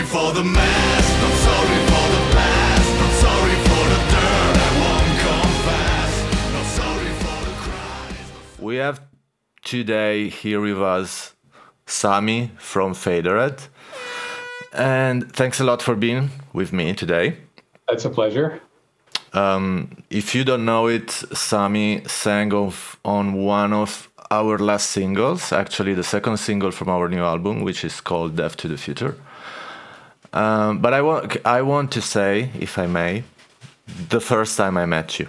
sorry for the mess, not sorry for the past, not sorry for the dirt I won't confess, not sorry for the cries. We have today here with us Sami from Faderhead. And thanks a lot for being with me today. It's a pleasure. If you don't know it, Sami sang on one of our last singles, actually the second single from our new album, which is called Death to the Future. But I want to say, if I may, the first time I met you.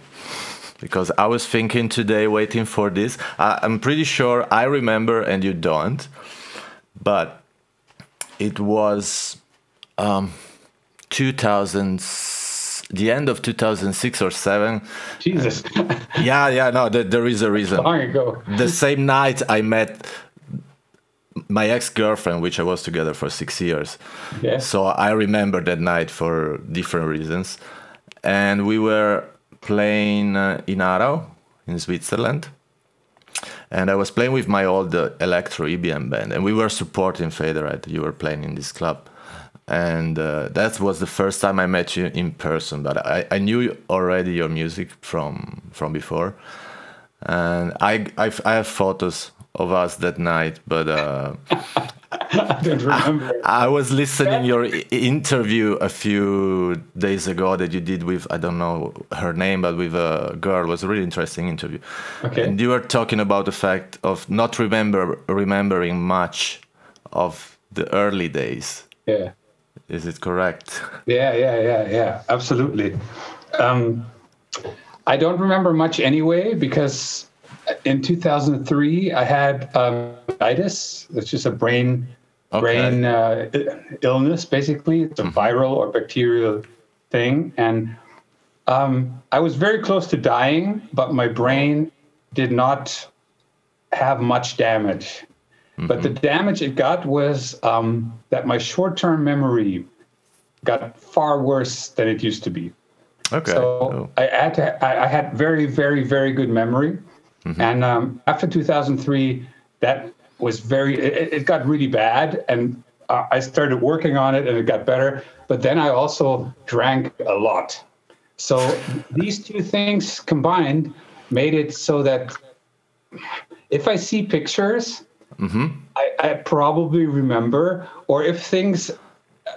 Because I was thinking today, waiting for this. I'm pretty sure I remember and you don't. But it was the end of 2006 or 7. Jesus. No, there is a reason. Long ago. The same night I met my ex-girlfriend, which I was together for 6 years. Yeah. So I remember that night for different reasons. And we were playing in Aarau, in Switzerland. And I was playing with my old electro EBM band. And we were supporting Faderhead. You were playing in this club. And that was the first time I met you in person. But I knew already your music from before. And I have photos of us that night. But I don't remember. I was listening your interview a few days ago that you did with, I don't know her name, but with a girl. It was a really interesting interview. Okay. And you were talking about the fact of not remembering much of the early days. Yeah. Is it correct? Yeah. Absolutely. I don't remember much anyway, because in 2003 I had itis. It's just a brain illness, basically. It's a viral or bacterial thing. And I was very close to dying, but my brain did not have much damage. But the damage it got was that my short-term memory got far worse than it used to be. Okay. So I had very, very, very good memory. And after 2003, that was it got really bad. And I started working on it and it got better. But then I also drank a lot. So these two things combined made it so that if I see pictures, I probably remember, or if things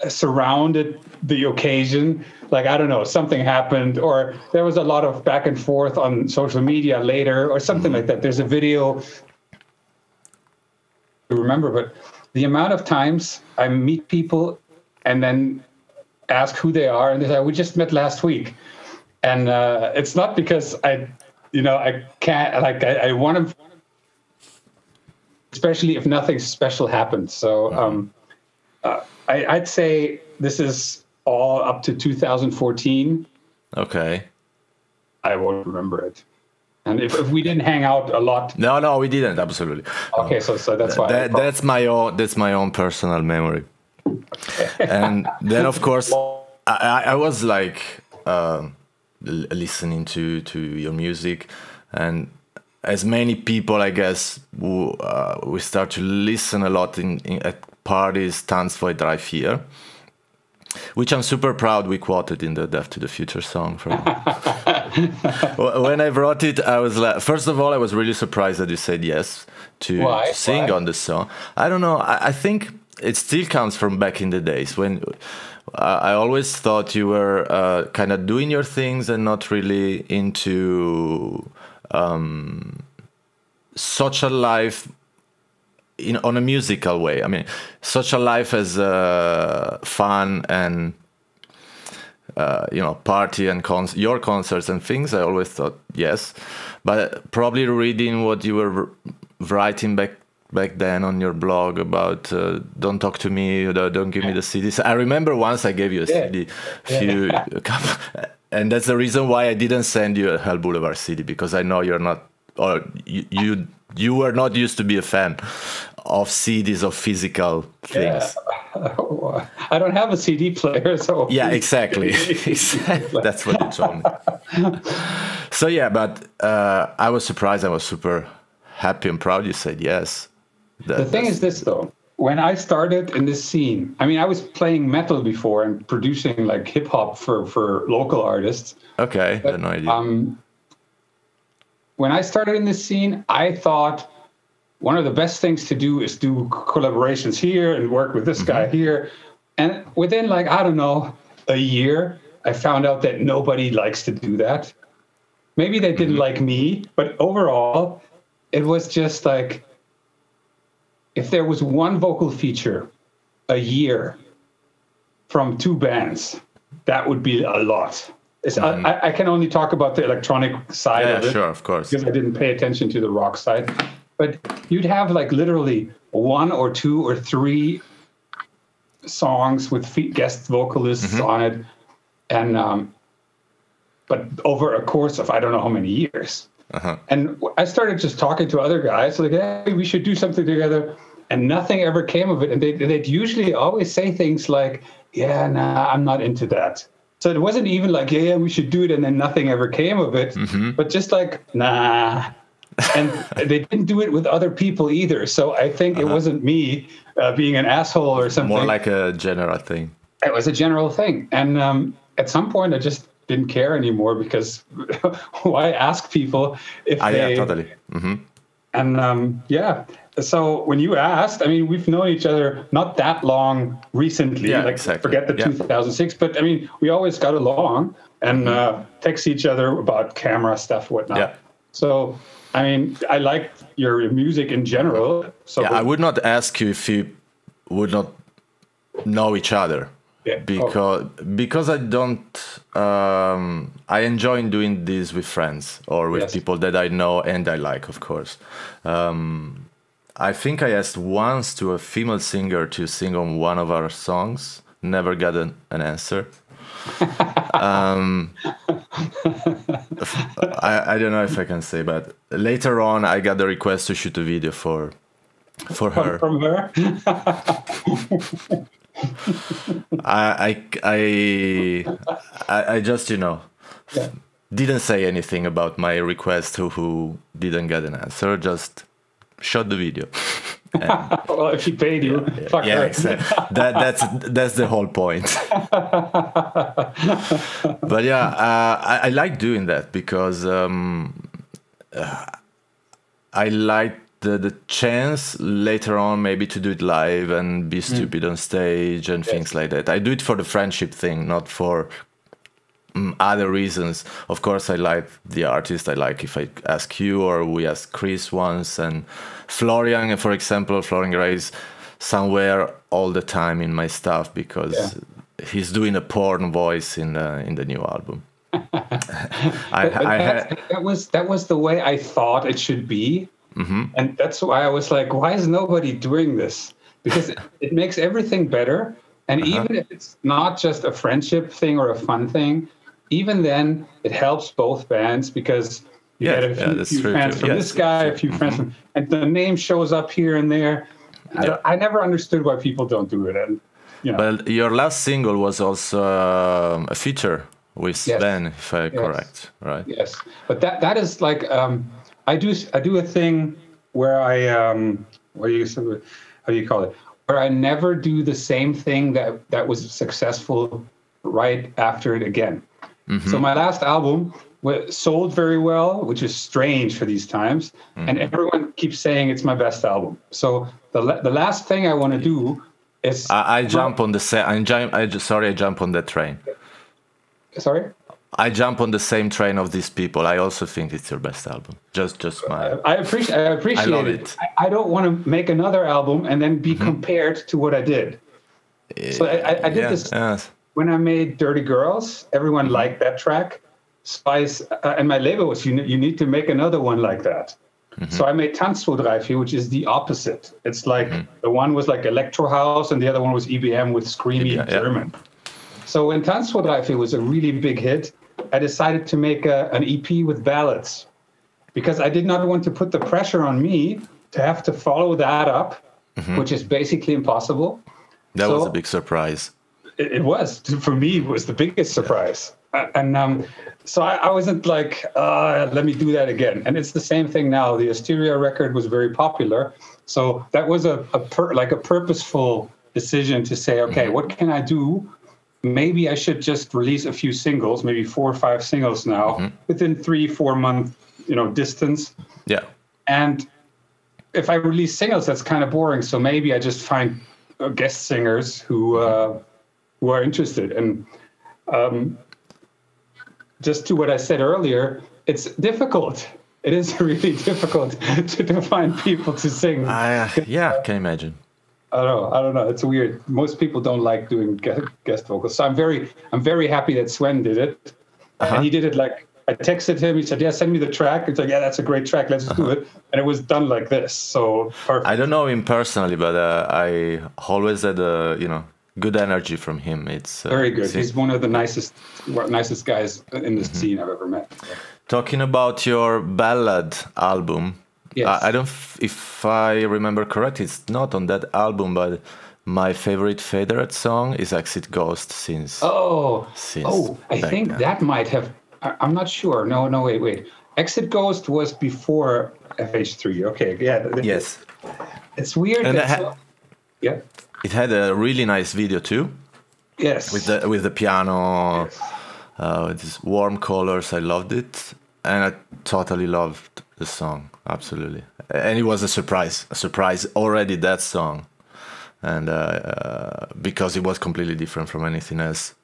surrounded the occasion, like, I don't know, something happened, or there was a lot of back and forth on social media later, or something like that. There's a video to remember, but the amount of times I meet people and then ask who they are, and they say, we just met last week. And it's not because I can't, like, I want to, especially if nothing special happens. So I'd say this is all up to 2014. Okay. I won't remember it. And if we didn't hang out a lot. No, we didn't. Absolutely. Okay, so that's why. That's my own personal memory. And then, of course, I was like listening to your music, and as many people, I guess, we start to listen a lot at parties, Tanz for Drive here, which I'm super proud we quoted in the Death to the Future song. When I wrote it, I was like, first of all, I was really surprised that you said yes to sing on the song. I don't know. I think it still comes from back in the days when I always thought you were kind of doing your things and not really into social life on a musical way. I mean, social life as fun and party and your concerts and things. I always thought yes, but probably reading what you were writing back then on your blog about don't talk to me, don't give me the CDs. I remember once I gave you a CD, and that's the reason why I didn't send you a Hell Boulevard CD, because I know you're not, or you were not used to be a fan of CDs, of physical things. Yeah. I don't have a CD player, so yeah, exactly. That's what you told me. So yeah, but I was surprised. I was super happy and proud you said yes. The thing is this, though. when I started in this scene, I mean, I was playing metal before and producing like hip hop for local artists. Okay, But, had no idea. When I started in this scene, I thought one of the best things to do is do collaborations here and work with this guy here. And within like, I don't know, a year, I found out that nobody likes to do that. Maybe they didn't like me, but overall, it was just like, if there was one vocal feature a year from two bands, that would be a lot. I can only talk about the electronic side of it. Sure, of course. Because I didn't pay attention to the rock side. But you'd have like literally 1 or 2 or 3 songs with guest vocalists on it. And but over a course of I don't know how many years. And I started just talking to other guys like, hey, we should do something together. And nothing ever came of it. And they'd usually always say things like, yeah, nah, I'm not into that. So it wasn't even like, yeah, we should do it. And then nothing ever came of it. But just like, nah. And they didn't do it with other people either. So I think it wasn't me being an asshole or something. More like a general thing. It was a general thing. And at some point, I just didn't care anymore because why ask people if they... Yeah, totally. And so when you asked, I mean, we've known each other not that long recently. Yeah, like, exactly. Forget the 2006, but I mean, we always got along and text each other about camera stuff, whatnot. Yeah. So, I mean, I like your music in general. So Yeah, I would not ask you if you would not know each other. Yeah. Because I don't I enjoy doing this with friends or with people that I know and I like, of course. I think I asked once to a female singer to sing on one of our songs, never got an answer. I don't know if I can say, but later on I got the request to shoot a video for her. From her? I just, didn't say anything about my request who didn't get an answer, just shot the video. Well, if she paid you, fuck her. Exactly. That's the whole point. But I like doing that because I like the chance later on maybe to do it live and be stupid on stage and things like that. I do it for the friendship thing, not for other reasons. Of course, I like the artist. I like if I ask you or we ask Chris once. And Florian, for example, Florian Gray's somewhere all the time in my stuff because he's doing a porn voice in the new album. That was the way I thought it should be. And that's why I was like, why is nobody doing this? Because it makes everything better. And even if it's not just a friendship thing or a fun thing, even then it helps both bands because you get a few fans from this guy, a few friends from, and the name shows up here and there. I never understood why people don't do it. And But your last single was also a feature with Sven, if I'm correct, right? Yes, but that is like I do a thing where I how do you call it? Where I never do the same thing that was successful right after it again. So my last album sold very well, which is strange for these times, and everyone keeps saying it's my best album. So the last thing I want to do is I jump on the I jump on that train. Sorry. I jump on the same train of these people. I also think it's your best album. Just my. I appreciate I love it. I don't want to make another album and then be compared to what I did. So I did this when I made Dirty Girls. Everyone liked that track. And my label was, you need to make another one like that. So I made Tanzvorreife, which is the opposite. It's like the one was like electro house and the other one was EBM with screamy German. So when Tanzvorreife was a really big hit, I decided to make an EP with ballads because I did not want to put the pressure on me to have to follow that up, which is basically impossible. That was a big surprise. It was. For me, it was the biggest surprise. And so I wasn't like, let me do that again. And it's the same thing now. The Asteria record was very popular. So that was like a purposeful decision to say, okay, what can I do? Maybe I should just release a few singles, maybe 4 or 5 singles now within 3-4 month, distance. Yeah. And if I release singles, that's kind of boring. So maybe I just find guest singers who are interested. And just to what I said earlier, it's difficult. It is really difficult to find people to sing. Yeah, can imagine. I don't know. It's weird. Most people don't like doing guest vocals. So I'm very happy that Sven did it. And he did it like, I texted him. He said, "Yeah, send me the track." It's like, "Yeah, that's a great track. Let's do it." And it was done like this. So perfect. I don't know him personally, but I always had good energy from him. It's very good. He's one of the nicest guys in the scene I've ever met. So. Talking about your ballad album, yes. I don't. If I remember correct, it's not on that album, but my favorite Faderhead song is "Exit Ghost" since. I think that might have. I'm not sure. No, wait. Exit Ghost was before FH3. Okay, yeah. Yes. It's weird. And yeah. It had a really nice video too. Yes. With the piano, these warm colors. I loved it, and I totally loved the song. Absolutely, and it was a surprise. Already that song, and because it was completely different from anything else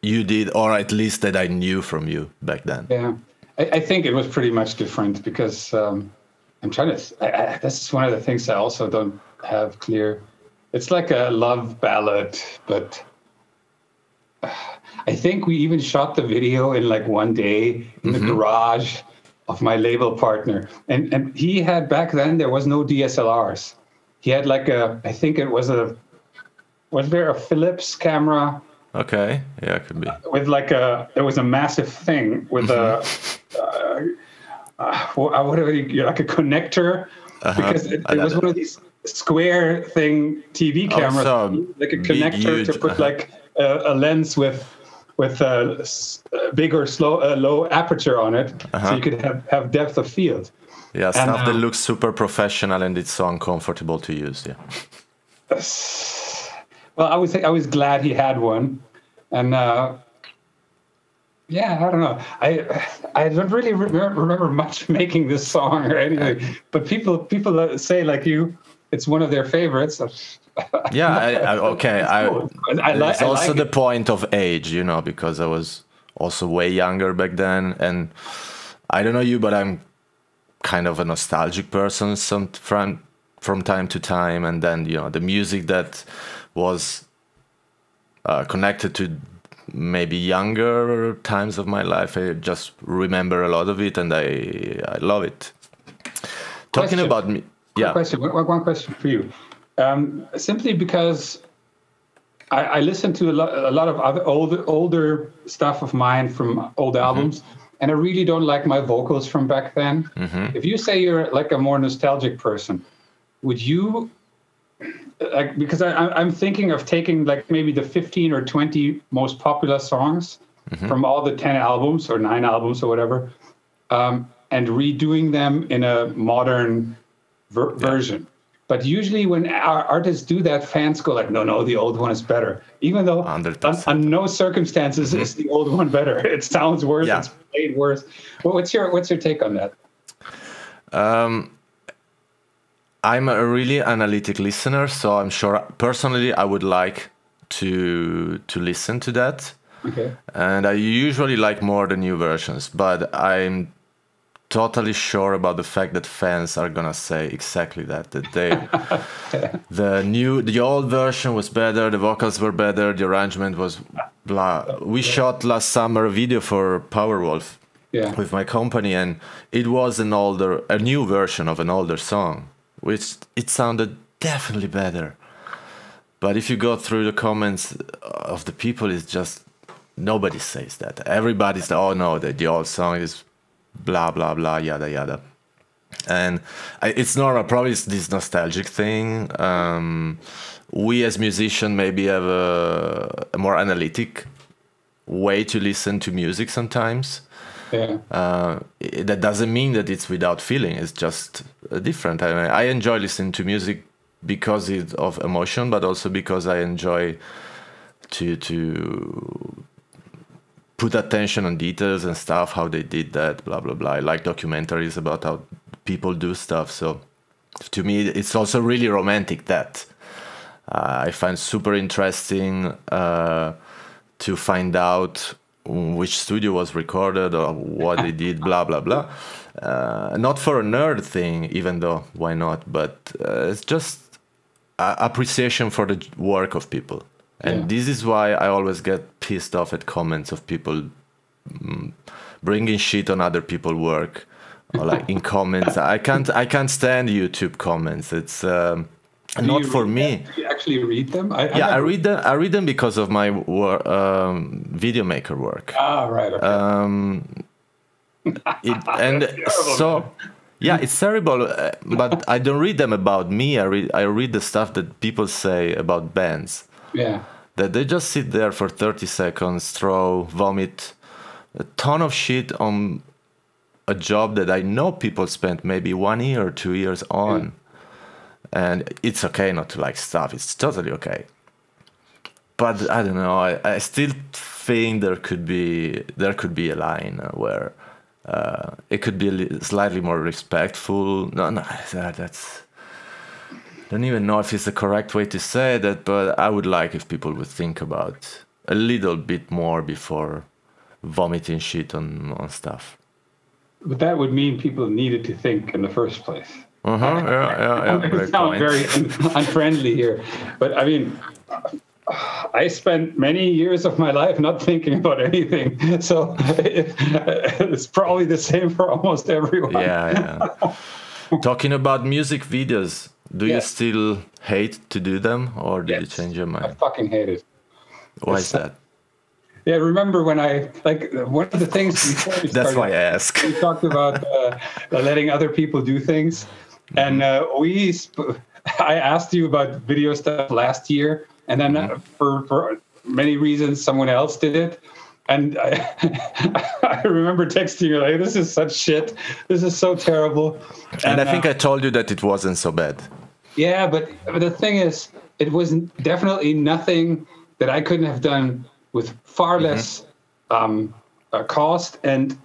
you did, or at least that I knew from you back then. Yeah, I think it was pretty much different because I'm trying to. This is one of the things I also don't have clear. It's like a love ballad, but I think we even shot the video in like one day in the garage of my label partner. And he had, back then, there was no DSLRs. He had like I think it was was there a Philips camera? Okay, yeah, it could be. With like there was a massive thing with like a connector, because it was one of these square thing TV cameras, like a connector to put like a lens with a big or low aperture on it, so you could have depth of field. Yeah, stuff that looks super professional and it's so uncomfortable to use. Yeah. Well, I was glad he had one, and yeah, I don't know. I don't really remember much making this song or anything, but people say like it's one of their favorites. Yeah, okay. It's also like the point of age, because I was also way younger back then, and I don't know you, but I'm kind of a nostalgic person from time to time, and then the music that was connected to maybe younger times of my life, I just remember a lot of it, and I love it. Talking about me, yeah. One question for you. Simply because I listen to a lot of other older stuff of mine from old albums, and I really don't like my vocals from back then. If you say you're like a more nostalgic person, would you because I'm thinking of taking like maybe the 15 or 20 most popular songs from all the 10 albums or 9 albums or whatever, and redoing them in a modern version. But usually when our artists do that, fans go like, no, the old one is better. Even though on no circumstances is the old one better. It sounds worse, it's played worse. What's your take on that? I'm a really analytic listener, so I'm sure personally I would like to listen to that. Okay. And I usually like more the new versions, but I'm totally sure about the fact that fans are gonna say exactly that they the old version was better, the vocals were better, the arrangement was blah. We shot last summer a video for Powerwolf with my company, and it was a new version of an older song, which it sounded definitely better. But if you go through the comments of the people, it's just nobody says that. Everybody's oh no, the old song is blah blah blah, yada yada. And it's normal, probably it's this nostalgic thing. We as musicians maybe have a more analytic way to listen to music sometimes, That doesn't mean that it's without feeling. It's just different. I mean, I enjoy listening to music because it's of emotion, but also because I enjoy to put attention on details and stuff, how they did that, blah blah blah. I like documentaries about how people do stuff. So to me, it's also really romantic. That I find super interesting to find out which studio was recorded or what they did, blah blah blah. Not for a nerd thing, even though why not? But it's just appreciation for the work of people. And this is why I always get pissed off at comments of people bringing shit on other people's work, or like in comments. I can't stand YouTube comments. It's not for me. Do you actually read them? I read them. I read them because of my video maker work. Ah, right. Okay. It's terrible. But I don't read them about me. I read the stuff that people say about bands. Yeah. That they just sit there for 30 seconds, vomit a ton of shit on a job that I know people spent maybe 1 year or 2 years on. Yeah. And it's okay not to like stuff. It's totally okay. But I don't know. I still think there could be a line where it could be slightly more respectful. No, that's. I don't even know if it's the correct way to say that, but I would like if people would think about a little bit more before vomiting shit on stuff. But that would mean people needed to think in the first place. It sounds very unfriendly here. But I mean, I spent many years of my life not thinking about anything. So it's probably the same for almost everyone. Yeah. Talking about music videos, do you still hate to do them, or did you change your mind? I fucking hate it. Why is that? Yeah, remember when one of the things before we started, that's why I ask. We talked about letting other people do things, and I asked you about video stuff last year, and then for many reasons, someone else did it. And I remember texting you like, "This is such shit. This is so terrible." And I think I told you that it wasn't so bad. Yeah, but the thing is, it was definitely nothing that I couldn't have done with far less cost and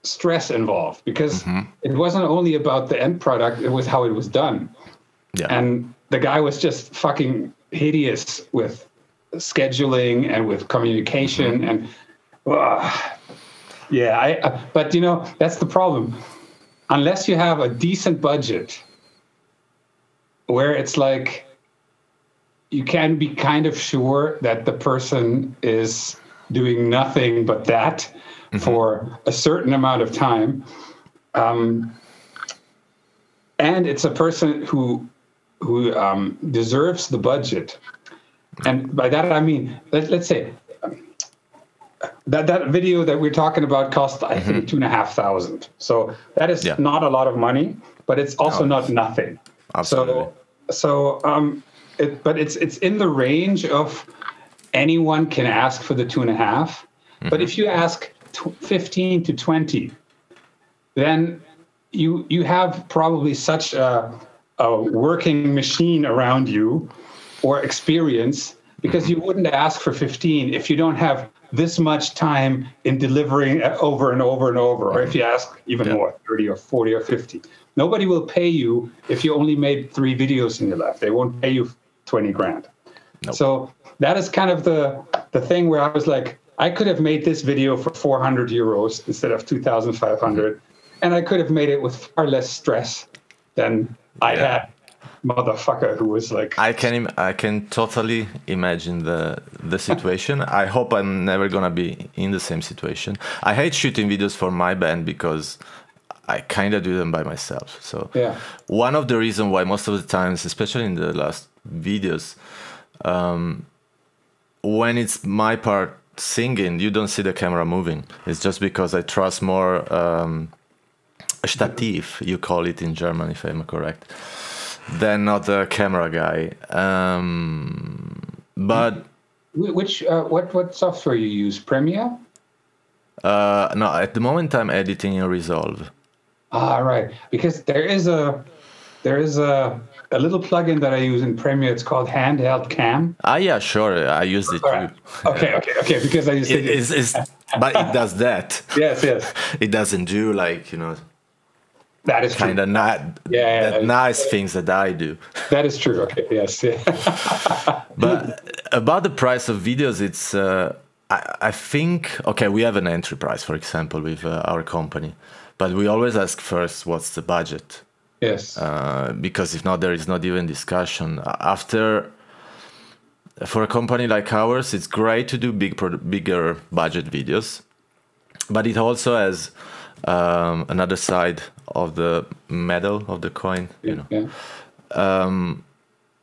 stress involved, because it wasn't only about the end product; it was how it was done. Yeah. And the guy was just fucking hideous with scheduling and with communication and but you know, that's the problem. Unless you have a decent budget where it's like you can be kind of sure that the person is doing nothing but that for a certain amount of time, and it's a person who deserves the budget. And by that I mean, let's say that video that we're talking about cost, I think, $2,500. So that is not a lot of money, but it's also not nothing. Absolutely. But it's in the range of anyone can ask for the 2.5. But if you ask 15 to 20, then you have probably such a working machine around you, or experience, because you wouldn't ask for 15 if you don't have this much time in delivering over and over and over, or if you ask even more, 30 or 40 or 50. Nobody will pay you if you only made 3 videos in your life. They won't pay you 20 grand. Nope. So that is kind of the thing where I was like, I could have made this video for 400 euros instead of 2,500, and I could have made it with far less stress than I had. Motherfucker who was like, I can totally imagine the situation. I hope I'm never gonna be in the same situation. I hate shooting videos for my band because I kind of do them by myself. So one of the reasons why most of the times, especially in the last videos, when it's my part singing, you don't see the camera moving. It's just because I trust more Stativ, you call it in German, if I'm correct, than not the camera guy. But which what software you use? Premiere? No, at the moment I'm editing in Resolve. Ah, right. Because there is a little plugin that I use in Premiere. It's called Handheld Cam. Ah, yeah, sure. I used it All too. right. Okay. Because I used But it does that. Yes. It doesn't do like, you know, That is true. kind of not nice things that I do. That is true. Okay. Yes. Yeah. But about the price of videos, it's I think okay, we have an entry price, for example, with our company, but we always ask first what's the budget. Yes. Because if not, there is not even discussion. For a company like ours, it's great to do bigger budget videos, but it also has another side of the medal of the coin. You know,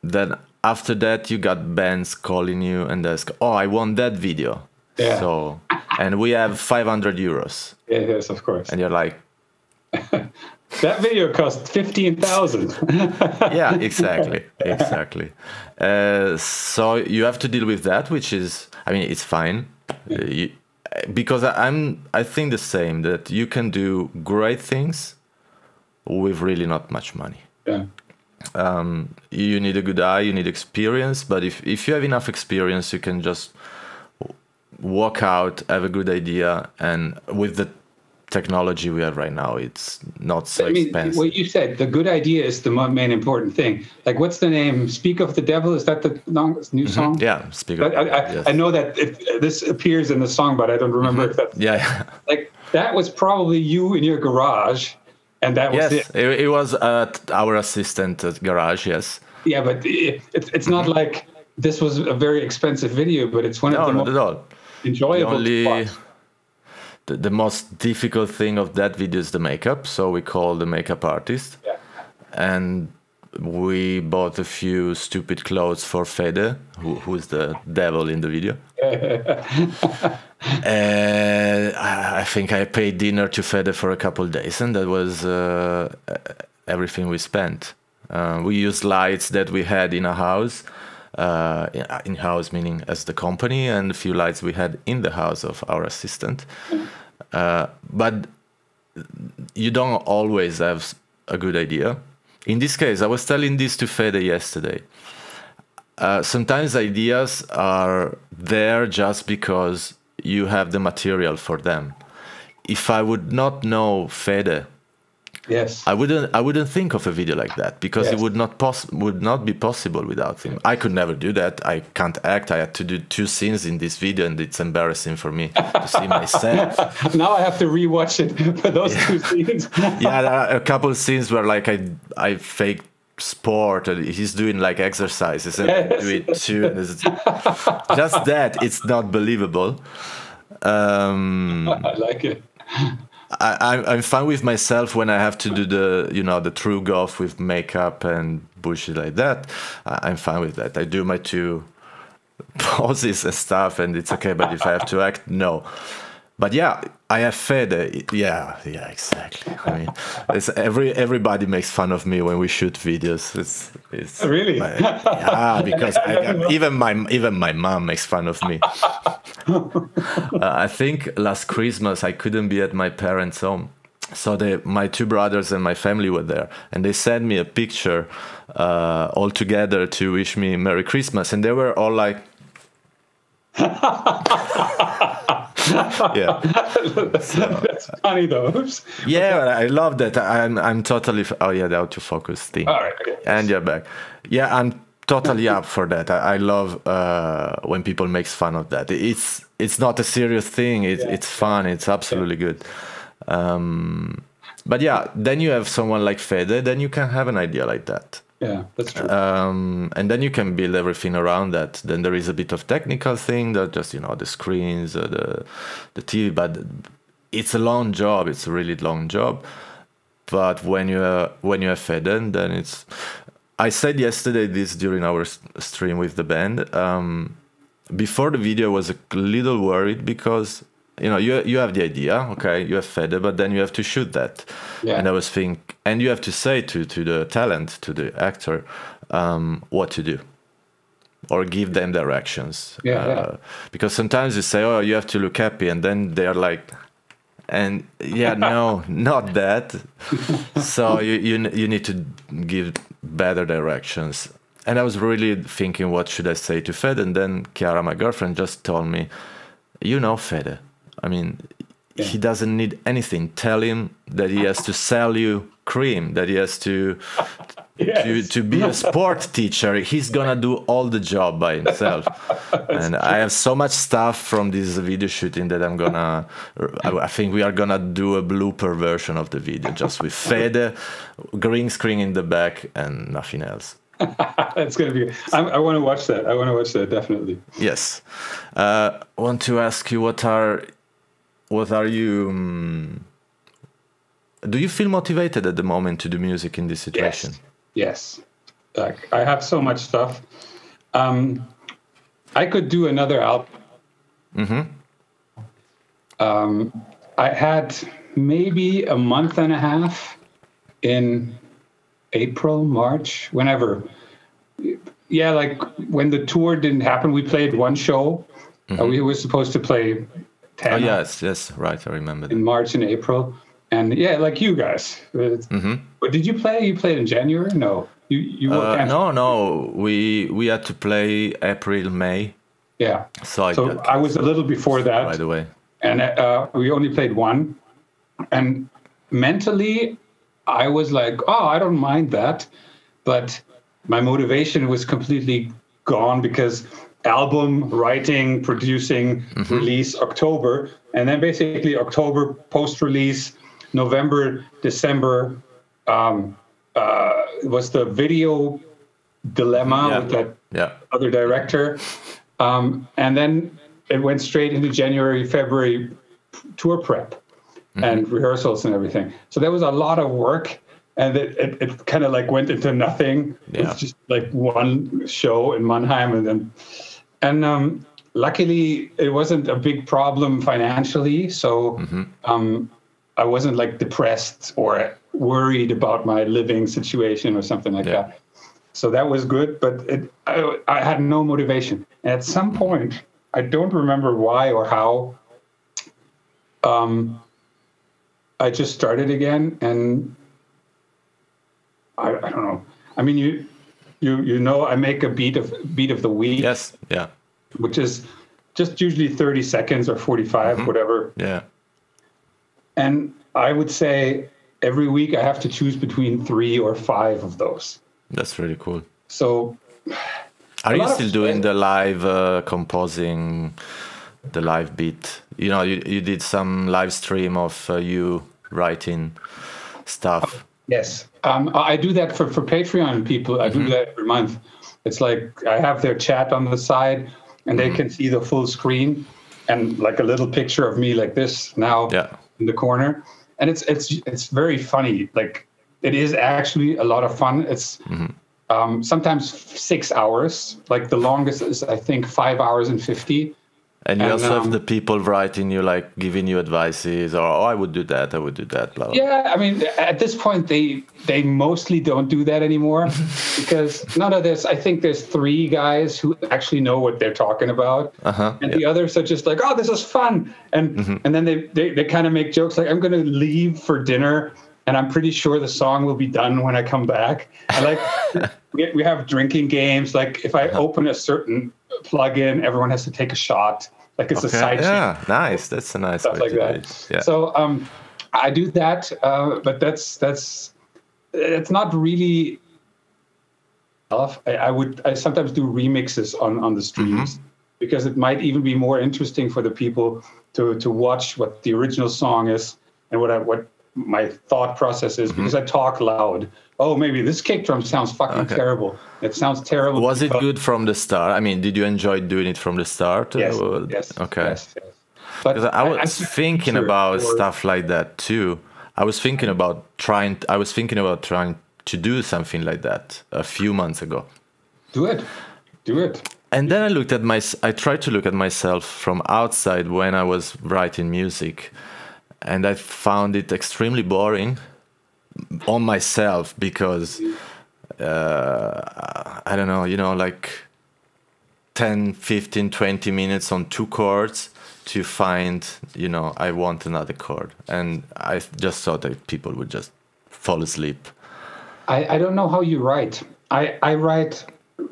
then after that you got bands calling you and ask, "Oh, I want that video." Yeah. So, and we have 500 euros. Yes, of course. And you're like, that video cost 15,000. yeah, exactly. So you have to deal with that, which is, I mean, it's fine. Because I think the same, that you can do great things with really not much money. Yeah. You need a good eye, you need experience, but if you have enough experience, you can just walk out, have a good idea, and with the technology we have right now, it's not so expensive. What you said, the good idea is the main important thing. Like, what's the name? Speak of the Devil, is that the new song? Yeah, Speak of the Devil. Yes. I know that this appears in the song, but I don't remember if that's... Yeah. Like, that was probably you in your garage, and that was it. It was at our assistant garage, yes. Yeah, but it's not like this was a very expensive video, but it's one of the most enjoyable spots. The most difficult thing of that video is the makeup, so we call the makeup artist. Yeah. And we bought a few stupid clothes for Fede, who's the devil in the video. I think I paid dinner to Fede for a couple of days, and that was everything we spent. We used lights that we had in a house, in-house meaning as the company, and a few lights we had in the house of our assistant. But you don't always have a good idea. In this case, I was telling this to Fede yesterday. Sometimes ideas are there just because you have the material for them. If I would not know Fede, yes, I wouldn't think of a video like that, because it would not be possible without him. I could never do that. I can't act. I had to do 2 scenes in this video, and it's embarrassing for me to see myself. Now I have to rewatch it for those 2 scenes. Yeah, there are a couple of scenes where like I fake sport, and he's doing like exercises, and I do it too. And just that, it's not believable. I like it. I'm fine with myself when I have to do the true golf with makeup and bullshit like that. I'm fine with that. I do my 2 poses and stuff, and it's okay. But if I have to act, no. But yeah, I have Fede. Yeah, exactly. I mean, everybody makes fun of me when we shoot videos. It's really because even my mom makes fun of me. I think last Christmas I couldn't be at my parents' home, so my 2 brothers and my family were there, and they sent me a picture all together to wish me Merry Christmas, and they were all like. Yeah, that's funny though. Yeah, I love that. I'm totally. Oh yeah, the autofocus thing. All right, okay. And you're back. Yeah, I'm totally up for that. I love when people make fun of that. It's not a serious thing. It's fun. It's absolutely good. But yeah, then you have someone like Fede. Then you can have an idea like that. Yeah, that's true. And then you can build everything around that. Then there is a bit of technical thing, that just the screens, the TV. But it's a long job. It's a really long job. But when you have Fede, then it's. I said yesterday this during our stream with the band. Before the video, I was a little worried because you have the idea, okay, you have Fede, but then you have to shoot that. Yeah. And I was thinking, and you have to say to the talent, to the actor, what to do, or give them directions. Yeah. Because sometimes you say, oh, you have to look happy, and then they're like, And yeah, no, not that. So you need to give better directions. And I was really thinking, what should I say to Fede? And then Chiara, my girlfriend, just told me, you know Fede. I mean, he doesn't need anything. Tell him that he has to sell you cream, that he has to to be a sport teacher. He's gonna do all the job by himself. And I have so much stuff from this video shooting that I think we are gonna do a blooper version of the video, just with Fede, green screen in the back, and nothing else. That's gonna be. I want to watch that. I want to watch that, definitely. Yes. Want to ask you, what are you? Do you feel motivated at the moment to do music in this situation? Yes. Like, I have so much stuff. I could do another album. I had maybe a month and a half in April, March, whenever. Yeah, like when the tour didn't happen, we played one show. We were supposed to play 10. Oh, yes, right. I remember that. In March and April. And yeah, like you guys. But did you play? You played in January? No. You No. We had to play April, May. Yeah. So I was a little before that. By the way. And we only played one. And mentally, I was like, oh, I don't mind that. But my motivation was completely gone, because album writing, producing, release October. And then basically October post-release, November, December was the video dilemma with that other director. And then it went straight into January, February tour prep and rehearsals and everything. So there was a lot of work, and it kind of like went into nothing. It was just like one show in Mannheim, and luckily it wasn't a big problem financially. So I wasn't like depressed or worried about my living situation or something like that. So that was good, but I had no motivation. And at some point, I don't remember why or how, I just started again, and I don't know. I mean, you know, I make a beat of the week. Yes, yeah. Which is just usually 30 seconds or 45, whatever. Yeah. And I would say every week I have to choose between 3 or 5 of those. That's really cool. So, are you still doing the live composing, the live beat? You know, you did some live stream of you writing stuff. Yes, I do that for Patreon people. I do that every month. It's like I have their chat on the side, and they can see the full screen, and like a little picture of me like this now in the corner. And it's very funny. Like, it is actually a lot of fun. It's sometimes 6 hours. Like the longest is, I think, 5 hours and 50. And you also have the people writing you, like giving you advices, or I would do that, blah, blah. Yeah, I mean, at this point, they mostly don't do that anymore, because none of this. I think there's 3 guys who actually know what they're talking about, and the others are just like, oh, this is fun, and then they kind of make jokes like, I'm going to leave for dinner, and I'm pretty sure the song will be done when I come back. And like we have drinking games. Like if I open a certain plug-in, everyone has to take a shot. Like it's a side chain. Yeah, nice. That's a nice stuff way like to that. do it. Yeah. So I do that, but that's it's not really enough. I sometimes do remixes on the streams, because it might even be more interesting for the people to watch what the original song is and what my thought process is, because I talk loud. Oh, maybe this kick drum sounds fucking terrible. It sounds terrible. Was it good from the start? I mean, did you enjoy doing it from the start? Yes. Yes. Okay. Yes. But I was thinking about stuff like that too. I was thinking about trying to do something like that a few months ago. Do it. And then I tried to look at myself from outside when I was writing music, and I found it extremely boring on myself, because I don't know, like 10, 15, 20 minutes on 2 chords to find, I want another chord. And I just thought that people would just fall asleep. I don't know how you write. I write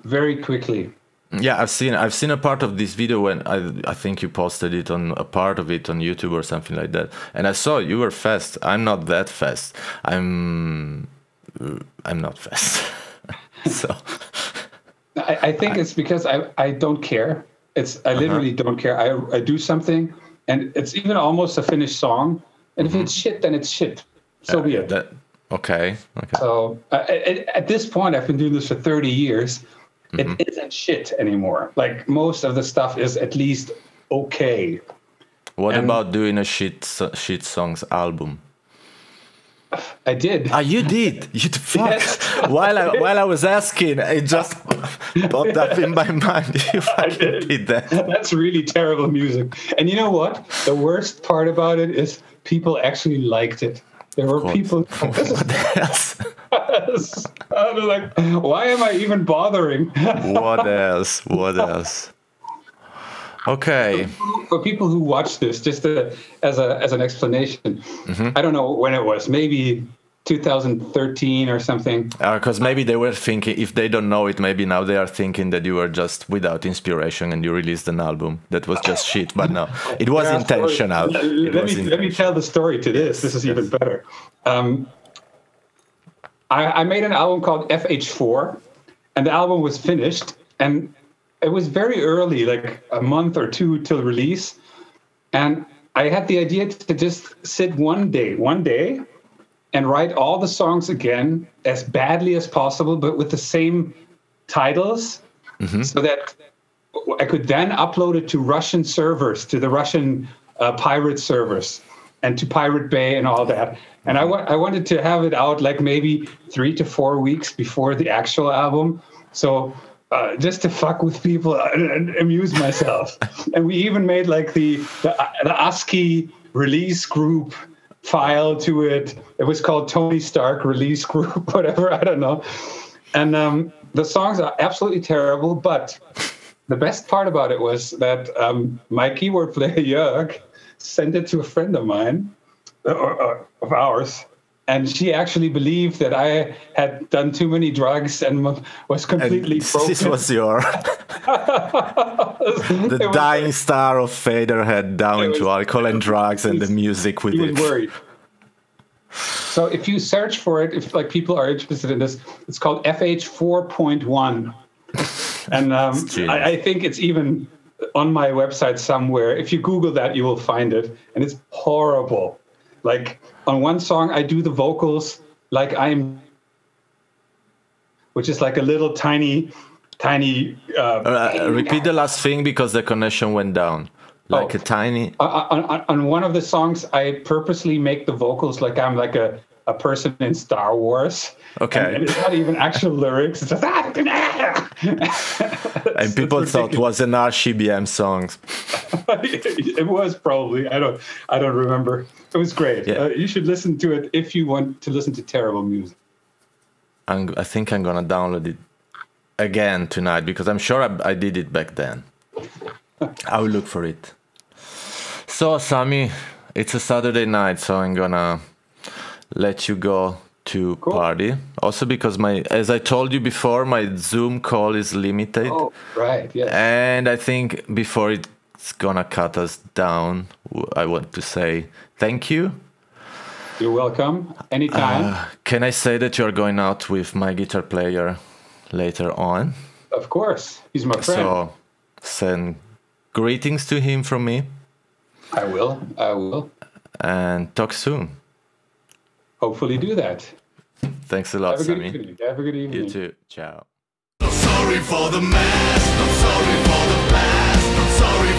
very quickly. Yeah, I've seen a part of this video when I think you posted it on a part of it on YouTube or something like that. And I saw you were fast. I'm not that fast. I'm not fast. So I think it's because I don't care. I literally don't care. I do something, and it's even almost a finished song. And if it's shit, then it's shit. So be it. Okay. So at this point, I've been doing this for 30 years. It isn't shit anymore. Like, most of the stuff is at least okay. What about doing a shit songs album? I did. You did. You fuck. Yes. While I was asking, it just popped up in my mind. You fucking did that. That's really terrible music. And you know what? The worst part about it is people actually liked it. There were people. What else? I was like, why am I even bothering? What else? Okay. For people who watch this, just as an explanation, I don't know when it was, maybe 2013 or something. Because maybe they were thinking, if they don't know it, maybe now they are thinking that you were just without inspiration and you released an album that was just shit. But no, it was intentional. Let me tell the story to this. This is even better. I made an album called FH4, and the album was finished, and it was very early, like a month or two till release. And I had the idea to just sit one day, and write all the songs again as badly as possible, but with the same titles, so that I could then upload it to Russian servers, to the Russian pirate servers, and to Pirate Bay and all that. And I wanted to have it out like maybe 3 to 4 weeks before the actual album. So just to fuck with people and amuse myself. And we even made like the ASCII release group file to it. It was called Tony Stark Release Group, whatever, I don't know. And the songs are absolutely terrible, but the best part about it was that my keyboard player, Jörg, sent it to a friend of mine, of ours, and she actually believed that I had done too many drugs and was completely broken. This was your the dying star of Faderhead down into alcohol and drugs and the music with it. He was worried. So if you search for it, if like people are interested in this, it's called FH 4.1, and I think it's even on my website somewhere. If you Google that, you will find it, and it's horrible. Like on one song, I do the vocals like I'm, which is like a little tiny. Repeat the last thing because the connection went down. Like a tiny. On one of the songs, I purposely make the vocals like I'm like a person in Star Wars. Okay. And it's not even actual lyrics. It's just, and people thought it was an RCBM song. It was probably. I don't remember. It was great. Yeah. You should listen to it if you want to listen to terrible music. I think I'm gonna download it again tonight because I'm sure I did it back then. I will look for it. So Sami, it's a Saturday night, so I'm gonna let you go to party. Also because as I told you before, my Zoom call is limited. Oh, right, yeah. And I think before it's gonna cut us down, I want to say thank you. You're welcome. Anytime. Can I say that you're going out with my guitar player later on? Of course. He's my friend. So send greetings to him from me. I will. And talk soon. Hopefully do that. Thanks a lot, Sami. Have a good evening. You too. Ciao. Not sorry for the mess, not sorry for the past, not sorry